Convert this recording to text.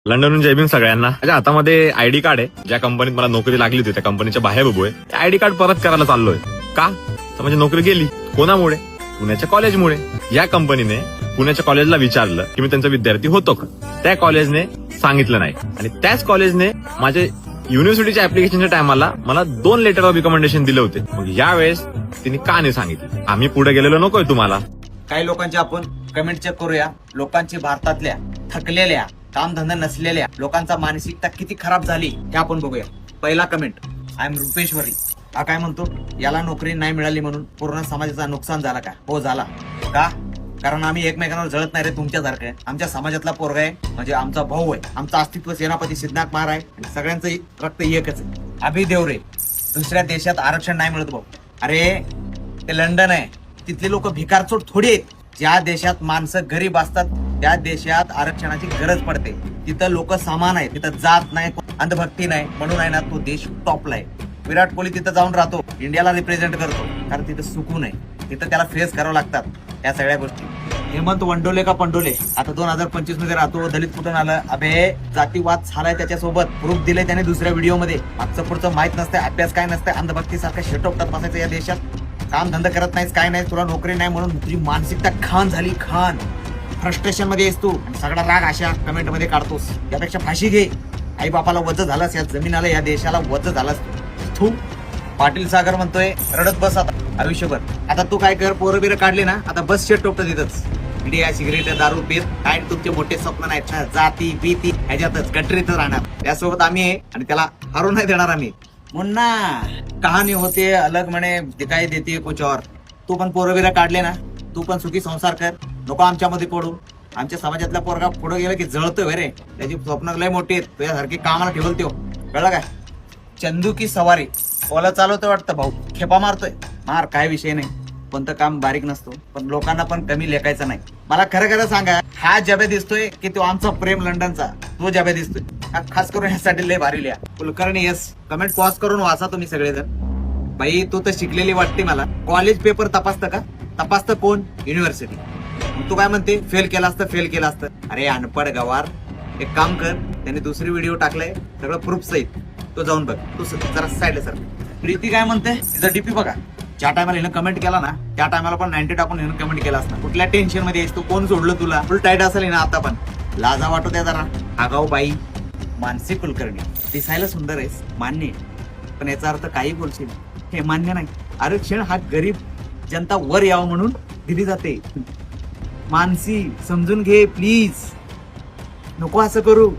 लंडनहून जय भीम सगळ्यांना. माझ्या हातामध्ये आयडी कार्ड आहे. ज्या कंपनीत मला नोकरी लागली होती त्या कंपनीच्या बाहेर उभोय. आयडी कार्ड परत करायला चाललोय. का तर म्हणजे नोकरी गेली. कोणामुळे? पुण्याच्या कॉलेजमुळे. या कंपनीने पुण्याच्या कॉलेजला विचारलं की मी त्यांचा विद्यार्थी होतो का. त्या कॉलेजने सांगितलं नाही आणि त्याच कॉलेजने माझे युनिव्हर्सिटीच्या ऍप्लिकेशनच्या टायमाला मला 2 लेटर ऑफ रिकमेंडेशन दिले होते. मग यावेळेस तिने का नाही सांगितलं? आम्ही पुढे गेलेलो नकोय तुम्हाला. काही लोकांचे आपण कमेंट चेक करूया. लोकांची भारतातल्या थकलेल्या कामधंदा नसलेल्या लोकांचा मानसिकता किती खराब झाली हे आपण बघूया. पहिला कमेंट, आय एम रुपेश्वरी. हा काय म्हणतो, याला नोकरी नाही मिळाली म्हणून पूर्ण समाजाचा नुकसान झाला का? हो झाला. का? कारण आम्ही एकमेकांवर जळत नाही रे तुमच्यासारखं. आमच्या समाजातला पोरगा आहे म्हणजे आमचा भाऊ आहे. आमचा अस्तित्व सेनापती सिद्धनाथ महाराज आहे आणि सगळ्यांचं रक्त एकच आहे. अभि देवरे, दुसऱ्या देशात आरक्षण नाही मिळत भाऊ. अरे ते लंडन आहे, तिथले लोक भिकारचोट थोडी आहेत. ज्या देशात माणसं गरीब असतात त्या देशात आरक्षणाची गरज पडते. तिथं लोक समान आहेत, तिथं जात नाही, अंधभक्ती नाही, म्हणून आहे ना तो देश टॉपला आहे. विराट कोहली तिथं जाऊन राहतो, इंडियाला रिप्रेझेंट करतो, कारण तिथं सुकून आहे. तिथं त्याला फेस करावं लागतात या सगळ्या गोष्टी. हेमंत वंडोले का पंडोले आता 2025 मध्ये राहतो. दलित कुठून आलं? अबे जातीवाद झालाय त्याच्यासोबत. प्रूफ दिले त्याने दुसऱ्या व्हिडिओमध्ये. मागचं पुढचं माहित नसतंय, अभ्यास काय नसतंय, अंधभक्ती सारखं शेटोपटात बसायचं या देशात. काम धंदा करत नाहीस, काय नाही, तुला नोकरी नाही म्हणून तुझी मानसिकता खान झाली. खान फ्रस्ट्रेशन मध्ये येस तू आणि सगळा राग अशा कमेंट मध्ये काढतोस. यापेक्षा फाशी घे. आई बापाला वज झालास, या जमिनाला या देशाला वज झालास तू. पाटील सागर म्हणतोय रडत बस आता आयुष्यभर. आता तू काय कर, पोरं बिरं काढले ना, आता बस शेट टोपत तिथंच. मीडिया, सिगरेट, दारू पीत काय तुमचे मोठे स्वप्न नाहीत ना. जाती बीती ह्याच्यातच गटरीतच राहणार. त्यासोबत आम्ही आहे आणि त्याला हारू नाही देणार आम्ही. मुन्ना कहाणी होते अलग म्हणे, दिखाई देते कुछ और. तू पण पोरं बिरं काढले ना, तू पण सुखी संसार कर, नको आमच्यामध्ये पडू. आमच्या समाजातला पोरगा पुढे गेला की जळतोय रे. त्याची स्वप्न लय मोठी आहेत, तुझ्यासारखी कामाला ठेवल तो. कळलं काय? चंदू की सवारी ओला चालवतोय वाटतं भाऊ, खेपा मारतोय. मार, काय विषय नाही. कोणतं काम बारीक नसतो, पण लोकांना पण कमी लेखायचं नाही. मला खरं खरं सांगा, हा जबे दिसतोय की तो आमचा प्रेम लंडनचा तो जबे दिसतोय? खास करून यासाठी लय भारी लिहा. कुलकर्णी यस. कमेंट पॉज करून वाचा तुम्ही सगळेजण. बाई तू तर शिकलेली वाटते मला. कॉलेज पेपर तपासतं का? तपासतं कोण? युनिव्हर्सिटी. तू काय म्हणते, फेल केला असतं, फेल केला असतं. अरे अनपड गवार, एक काम कर, त्याने दुसरी व्हिडिओ टाकलाय सगळं प्रूफ सहित, तो जाऊन बघ. तू जरा साईडला सर. प्रीती काय म्हणते, तिचा डीपी बघा. ज्या टायमाला हिनं कमेंट केला ना त्या टायमाला पण 90 टाकून हिनं कमेंट केला असता. कुठल्या टेन्शन मध्ये आहेस तू? कोण सोडलं तुला? फुल टाईट असेल ना आता पण. लाजा वाटू द्या जरा. आगाऊ बाई. मानसी कुलकर्णी, दिसायला सुंदर आहेस मान्य, पण याचा अर्थ काही बोलशील हे मान्य नाही. आरक्षण हा गरीब जनता वर यावं म्हणून दिली जाते. मानसी समजून घे प्लीज, नको असं करू.